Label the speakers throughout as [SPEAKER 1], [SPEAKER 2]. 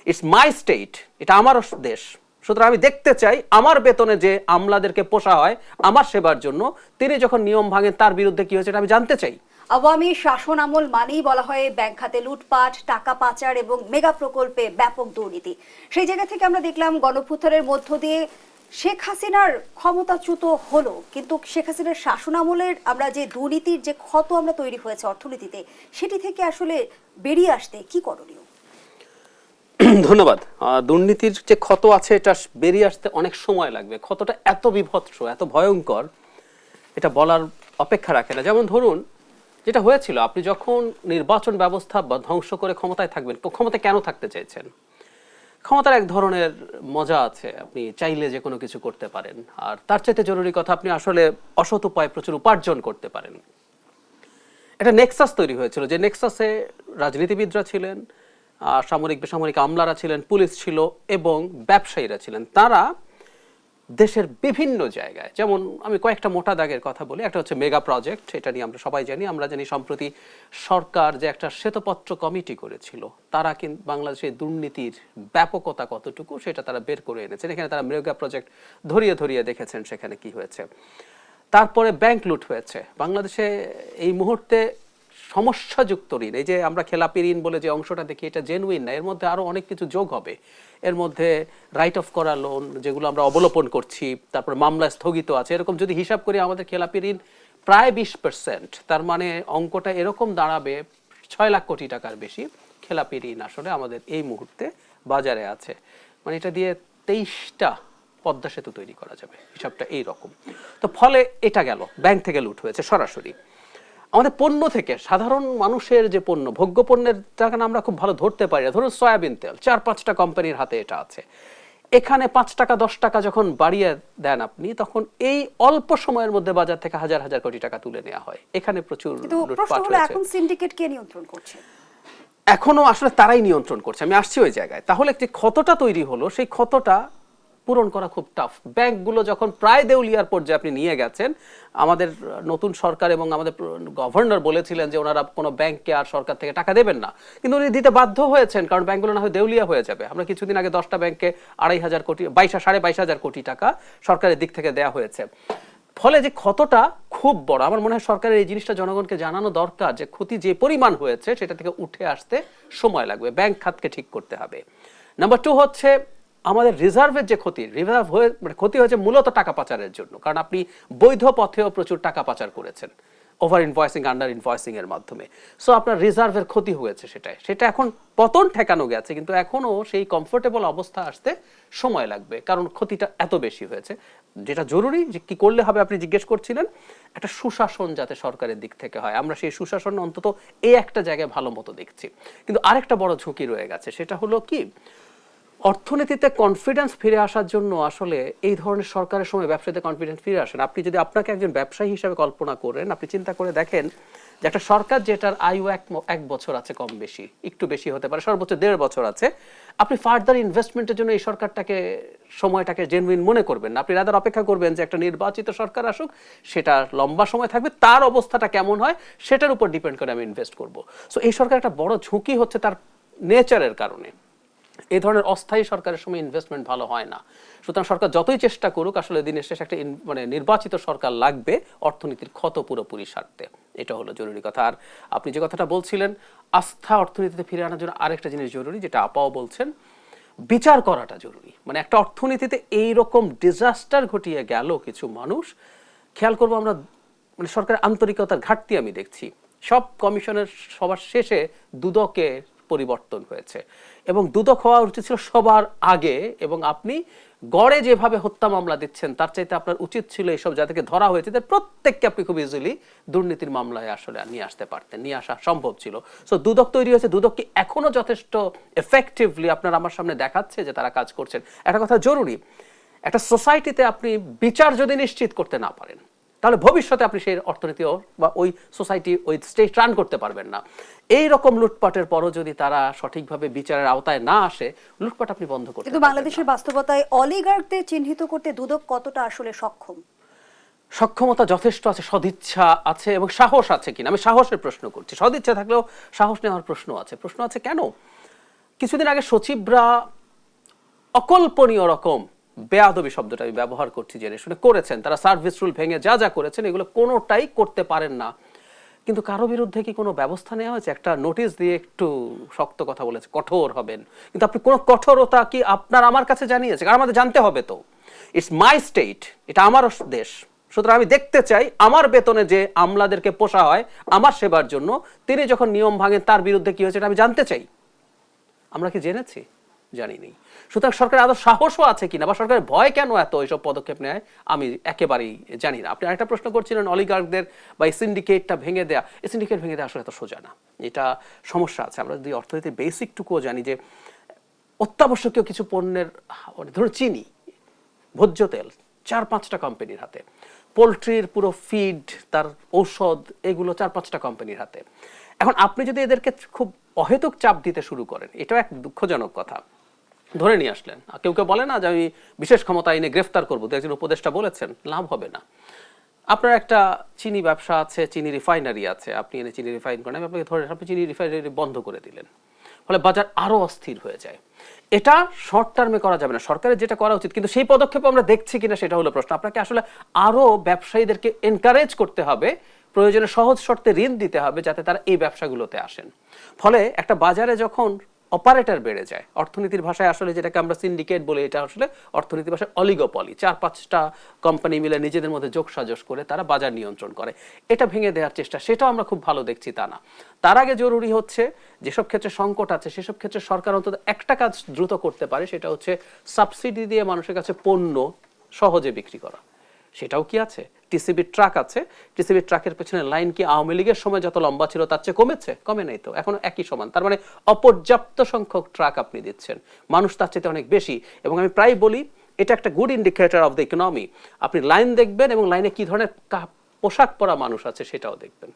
[SPEAKER 1] It's my state, এটা আমার দেশ, সুতরাং আমি দেখতে চাই আমার বেতনে যে আমলাদেরকে পোষা হয় আমার সেবার জন্য, তিনি যখন নিয়ম ভাঙেন তার বিরুদ্ধে কি হয়েছে এটা আমি জানতে চাই।
[SPEAKER 2] আওয়ামী শাসন আমল মানেই বলা হয় ব্যাংক খাতে লুটপাট, টাকা পাচার এবং মেগা প্রকল্পে ব্যাপক দুর্নীতি। সেই জায়গা থেকে আমরা দেখলাম গণঅভ্যুত্থানের মধ্য দিয়ে শেখ হাসিনার ক্ষমতাচ্যুত হলো, কিন্তু শেখ হাসিনার শাসন আমলের আমরা যে দুর্নীতির যে ক্ষত আমরা তৈরি হয়েছে অর্থনীতিতে, সেটি থেকে আসলে বেরিয়ে আসতে কি করণীয়?
[SPEAKER 1] ধন্যবাদ। দুর্নীতির যে ক্ষত আছে এটা বেরিয়ে আসতে অনেক সময় লাগবে। ক্ষতটা এত বিভৎস, এত ভয়ঙ্কর, এটা বলার অপেক্ষা রাখে না। যেমন ধরুন যেটা হয়েছিল, আপনি যখন নির্বাচন ব্যবস্থা ধ্বংস করে ক্ষমতায় থাকবেন, ক্ষমতায় কেন থাকতে চাইছেন? ক্ষমতার এক ধরনের মজা আছে, আপনি চাইলে যে কোনো কিছু করতে পারেন, আর তার চাইতে জরুরি কথা আপনি আসলে অসৎ উপায়ে প্রচুর উপার্জন করতে পারেন। একটা নেক্সাস তৈরি হয়েছিল, যে নেক্সাসে রাজনীতিবিদরা ছিলেন, সামরিক বেসামরিক আমলারা ছিলেন, পুলিশ ছিল এবং ব্যবসায়ীরা ছিলেন। তারা দেশের বিভিন্ন জায়গায়, যেমন আমি কয়েকটা মোটা দাগের কথা বলি। একটা হচ্ছে মেগা প্রজেক্ট, এটা নিয়ে আমরা সবাই জানি। আমরা জানি সম্প্রতি সরকার যে একটা শ্বেতপত্র কমিটি করেছিল, তারা কিন্তু বাংলাদেশের দুর্নীতির ব্যাপকতা কতটুকু সেটা তারা বের করে এনেছেন। এখানে তারা মেগা প্রজেক্ট ধরিয়ে ধরিয়ে দেখেছেন সেখানে কি হয়েছে। তারপরে ব্যাংক লুট হয়েছে বাংলাদেশে। এই মুহূর্তে সমস্যাযুক্ত ঋণ, এই যে আমরা খেলাপি ঋণ বলে যে অংশটা দেখি, এটা জেনুইন না, এর মধ্যে আরো অনেক কিছু যোগ হবে। এর মধ্যে রাইট অফ করা লোন যেগুলো আমরা অবলোপন করছি, তারপর মামলা স্থগিত আছে, এরকম যদি হিসাব করি আমাদের খেলাপি ঋণ প্রায় 20%। তার মানে অঙ্কটা এরকম দাঁড়াবে 6 লাখ কোটি টাকার বেশি খেলাপি ঋণ আসলে আমাদের এই মুহূর্তে বাজারে আছে। মানে এটা দিয়ে 23টা পদ্মা সেতু তৈরি করা যাবে, হিসাবটা এইরকম। তো ফলে এটা গেল, ব্যাংক থেকে লুট হয়েছে সরাসরি। আমাদের পণ্য থেকে, সাধারণ মানুষের যে পণ্য, ভোগ্য পণ্যের টাকা আমরা খুব ভালো ধরতে পারি না। ধরুন সয়াবিন তেল, 4-5টা কোম্পানির হাতে এটা আছে। এখানে 5 টাকা 10 টাকা যখন বাড়িয়ে দেন আপনি, তখন এই অল্প সময়ের মধ্যে বাজার থেকে হাজার হাজার কোটি টাকা তুলে নেওয়া হয়। এখানে প্রচুর লুটপাট হয়েছে।
[SPEAKER 2] এখন সিন্ডিকেট কে নিয়ন্ত্রণ করছে?
[SPEAKER 1] এখনো আসলে তারাই নিয়ন্ত্রণ করছে। আমি আসছি ওই জায়গায়। তাহলে যে ক্ষতটা তৈরি হলো, সেই ক্ষতটা পূরণ করা খুব টাফ। ব্যাংকগুলো যখন প্রায় দেউলিয়ার পর্যায়ে আপনি নিয়ে গেছেন, আমাদের নতুন সরকার এবং আমাদের গভর্নর বলেছিলেন যে ওনারা কোনো ব্যাংককে আর সরকার থেকে টাকা দেবেন না, কিন্তু উনি দিতে বাধ্য হয়েছেন, কারণ ব্যাংকগুলো না হয় দেউলিয়া হয়ে যাবে। আমরা কিছুদিন আগে 10টা ব্যাংকে 2,500 কোটি, 22,500 কোটি টাকা সরকারের দিক থেকে দেওয়া হয়েছে। ফলে যে ক্ষতটা খুব বড়। আমার মনে হয় সরকারের এই জিনিসটা জনগণকে জানানো দরকার, যে ক্ষতি যে পরিমাণ হয়েছে সেটা থেকে উঠে আসতে সময় লাগবে। ব্যাংক খাতকে ঠিক করতে হবে। নাম্বার 2 হচ্ছে আমাদের রিজার্ভের যে ক্ষতি, রিজার্ভ হয়ে মানে ক্ষতি হয়েছে মূলত টাকা পাচারের জন্য, কারণ আপনি বৈধ পথেও প্রচুর টাকা পাচার করেছেন, ওভার ইনভয়েসিং, আন্ডার ইনভয়েসিং এর মাধ্যমে। সো আপনার রিজার্ভের ক্ষতি হয়েছে, সেটা এখন পতন ঠেকানো গেছে, কিন্তু এখনো সেই কমফোর্টেবল অবস্থা আসতে সময় লাগবে, কারণ ক্ষতিটা এত বেশি হয়েছে। যেটা জরুরি যে কি করলে হবে আপনি জিজ্ঞেস করছিলেন, একটা সুশাসন যাতে সরকারের দিক থেকে হয়, আমরা সেই সুশাসন অন্তত এই একটা জায়গায় ভালো মতো দেখছি। কিন্তু আরেকটা বড় ঝুঁকি রয়ে গেছে, সেটা হলো কি, অর্থনীতিতে কনফিডেন্স ফিরে আসার জন্য আসলে এই ধরনের সরকারের সময় ব্যবসায়ীতে কনফিডেন্স ফিরে আসেন। আপনি যদি আপনাকে একজন ব্যবসায়ী হিসেবে কল্পনা করেন, আপনি চিন্তা করে দেখেন যে একটা সরকার যেটার আয়ু 1 বছর আছে, কম বেশি, একটু বেশি হতে পারে, সর্বোচ্চ 1.5 বছর আছে, আপনি ফার্দার ইনভেস্টমেন্টের জন্য এই সরকারটাকে, সময়টাকে জেনুইন মনে করবেন না। আপনি রাদার অপেক্ষা করবেন যে একটা নির্বাচিত সরকার আসুক, সেটা লম্বা সময় থাকবে, তার অবস্থাটা কেমন হয় সেটার উপর ডিপেন্ড করে আমি ইনভেস্ট করব। সো এই সরকার একটা বড় ঝুঁকি হচ্ছে তার নেচারের কারণে। এই ধরনের অস্থায়ী সরকারের সময় ইনভেস্টমেন্ট ভালো হয় না। সুতরাং সরকার যতই চেষ্টা করুক, আসলে দিনের শেষে একটা মানে নির্বাচিত সরকার লাগবে অর্থনীতির ক্ষত পুরোপুরি সারতে। এটা হলো জরুরি কথা। আর আপনি যে কথাটা বলছিলেন, আস্থা অর্থনীতিতে ফিরে আনার জন্য আরেকটা জিনিস জরুরি, যেটা আপাও বলছেন, বিচার করাটা জরুরি। মানে একটা অর্থনীতিতে এইরকম ডিজাস্টার ঘটিয়ে গেল কিছু মানুষ, খেয়াল করবো আমরা, মানে সরকারের আন্তরিকতার ঘাটতি আমি দেখছি। সব কমিশনের সবার শেষে দুদকে পরিবর্তন হয়েছে, এবং দুদক হওয়া উচিত ছিল সবার আগে। এবং আপনি গড়ে যেভাবে হত্যা মামলা দিচ্ছেন, তার চাইতে আপনার উচিত ছিল এইসব যাদেরকে ধরা হয়েছে তাদের প্রত্যেককে আপনি খুব ইজিলি দুর্নীতির মামলায় আসলে নিয়ে আসতে পারতেন, নিয়ে আসা সম্ভব ছিল। সো দুদক তৈরি হয়েছে, দুদক কি এখনো যথেষ্ট এফেক্টিভলি আপনার আমার সামনে দেখাচ্ছে যে তারা কাজ করছেন? একটা কথা জরুরি, একটা সোসাইটিতে আপনি বিচার যদি নিশ্চিত করতে না পারেন, তাহলে ভবিষ্যতে আপনি সেই অর্থনীতি বা ওই সোসাইটি, ওই স্টেট রান করতে পারবেন না। এই রকম লুটপাটের পরও যদি তারা সঠিকভাবে বিচারের আওতায় না আসে, লুটপাট আপনি বন্ধ করতে পারবেন না।
[SPEAKER 2] কিন্তু বাংলাদেশের বাস্তবতায় অলিগার্কদের চিহ্নিত করতে দুদক কতটা আসলে সক্ষম?
[SPEAKER 1] সক্ষমতা যথেষ্ট আছে, সদিচ্ছা আছে এবং সাহস আছে কিনা, আমি সাহসের প্রশ্ন করছি। সদিচ্ছা থাকলেও সাহস নেওয়ার প্রশ্ন আছে। প্রশ্ন আছে কেন? কিছুদিন আগে সচিবরা অকল্পনীয় রকম বেয়াদবি শব্দটা আমি ব্যবহার করছি জেনে শুনে করেছেন, তারা সার্ভিস রুল ভেঙে যা যা করেছেন এগুলো কোনোটাই করতে পারেন না, কিন্তু কারো বিরুদ্ধে কি কোনো ব্যবস্থা নেওয়া হয়েছে? একটা নোটিশ দিয়ে একটু শক্ত কথা বলেছে, কঠোর হবেন, কিন্তু আপনি কোনো কঠোরতা কি আপনার আমার কাছে জানিয়েছে? কারণ আমাদের জানতে হবে তো, ইটস মাই স্টেট, এটা আমার দেশ, সুতরাং আমি দেখতে চাই আমার বেতনে যে আমলাদেরকে পোষা হয় আমার সেবার জন্য, তিনি যখন নিয়ম ভাঙেন তার বিরুদ্ধে কি হয়েছে এটা আমি জানতে চাই। আমরা কি জেনেছি? জানি নেই। সুতরাং সরকারের আদৌ সাহসও আছে কিনা বা সরকারের ভয় কেন এত এইসব পদক্ষেপ নেয় আমি একেবারেই জানি না। আপনি আরেকটা প্রশ্ন করছিলেন অলিগার্কদের বা এই সিন্ডিকেটটা ভেঙে দেয়া, এই সিন্ডিকেট ভেঙে দেওয়া আসলে এত সোজা না, এটা সমস্যা আছে। আমরা যদি অর্থনীতির বেসিকটুকুও জানি যে অত্যাবশ্যকীয় কিছু পণ্যের, ধরুন চিনি, ভোজ্য তেল 4-5টা কোম্পানির হাতে, পোলট্রির পুরো ফিড, তার ঔষধ, এগুলো 4-5টা কোম্পানির হাতে। এখন আপনি যদি এদেরকে খুব অহেতুক চাপ দিতে শুরু করেন, এটাও এক দুঃখজনক কথা, ধরে নিয়ে আসলেন, কেউ কেউ বলে না যে আমি বিশেষ ক্ষমতা আইনে গ্রেফতার করবো, তো একজন উপদেষ্টা বলেছেন, লাভ হবে না। আপনার একটা চিনি ব্যবসা আছে, চিনি রিফাইনারি আছে, আপনি এনে চিনি রিফাইন করেন, আমি আপনাকে ধরে আপনি চিনি রিফাইনারি বন্ধ করে দিলেন, ফলে বাজার আরো অস্থির হয়ে যায়। এটা শর্ট টার্মে করা যাবে না, সরকারের যেটা করা উচিত, কিন্তু সেই পদক্ষেপ আমরা দেখছি কিনা সেটা হলো প্রশ্ন। আপনাকে আসলে আরো ব্যবসায়ীদেরকে এনকারেজ করতে হবে, প্রয়োজনে সহজ শর্তে ঋণ দিতে হবে যাতে তারা এই ব্যবসাগুলোতে আসেন। ফলে একটা বাজারে যখন অপারেটর বেড়ে যায়, অর্থনীতির ভাষায় আসলে যেটাকে আমরা সিন্ডিকেট বলি, এটা আসলে অর্থনীতির ভাষায় অলিগোপলি, 4-5টা কোম্পানি মিলে নিজেদের মধ্যে যোগসাজশ করে তারা বাজার নিয়ন্ত্রণ করে, এটা ভেঙে দেওয়ার চেষ্টা, সেটাও আমরা খুব ভালো দেখছি তা না। তার আগে জরুরি হচ্ছে যেসব ক্ষেত্রে সংকট আছে সেসব ক্ষেত্রে সরকার অন্তত একটা কাজ দ্রুত করতে পারে, সেটা হচ্ছে সাবসিডি দিয়ে মানুষের কাছে পণ্য সহজে বিক্রি করা। সেটাও কি আছে? টিসিবি ট্রাক আছে, টিসিবি ট্রাকের পেছনে লাইন কি আওয়ামী লীগের সময় যত লম্বা ছিল তার চেয়ে কমেছে? কমে নাই তো, এখনো একই সমান। তার মানে অপর্যাপ্ত সংখ্যক ট্রাক আপনি দিচ্ছেন, মানুষ তার চেয়ে অনেক বেশি। এবং আমি প্রায় বলি এটা একটা good indicator of the economy. আপনি লাইন দেখবেন এবং লাইনে কি ধরনের পোশাক পরা মানুষ আছে সেটাও দেখবেন।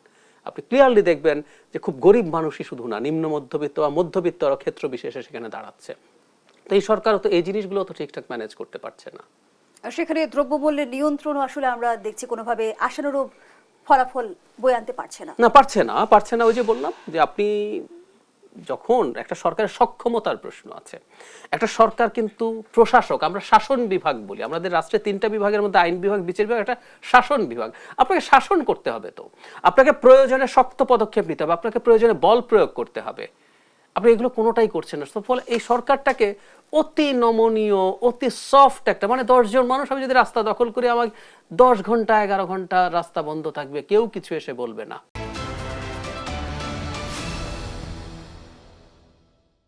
[SPEAKER 1] আপনি ক্লিয়ারলি দেখবেন যে খুব গরিব মানুষই শুধু না, নিম্ন মধ্যবিত্ত বা মধ্যবিত্ত ক্ষেত্র বিশেষে সেখানে দাঁড়াচ্ছে। তো এই সরকারও তো এই জিনিসগুলো তো ঠিকঠাক ম্যানেজ করতে পারছে না।
[SPEAKER 2] সেখানে দ্রব্যমূল্যের নিয়ন্ত্রণও আসলে আমরা দেখছি কোনোভাবে আশানুরূপ ফলাফল বয়ে আনতে পারছে না।
[SPEAKER 1] পারছে না। ওই যে বললাম যে আপনি যখন একটা সরকারের সক্ষমতার প্রশ্ন আছে, একটা সরকার কিন্তু প্রশাসক, আমরা শাসন বিভাগ বলি, আমাদের রাষ্ট্রে 3টা বিভাগের মধ্যে আইন বিভাগ, বিচার বিভাগ, একটা শাসন বিভাগ। আপনাকে শাসন করতে হবে, তো আপনাকে প্রয়োজনে শক্ত পদক্ষেপ নিতে হবে, আপনাকে প্রয়োজনে বল প্রয়োগ করতে হবে। আপনি এগুলো কোনোটাই করছেন না। ফলে এই সরকারটাকে অতি নমনীয়, অতি সফট একটা, মানে 10 জন মানুষ আমি যদি রাস্তা দখল করি, আমাকে 10 ঘন্টা 11 ঘন্টা রাস্তা বন্ধ থাকবে, কেউ কিছু এসে বলবে না।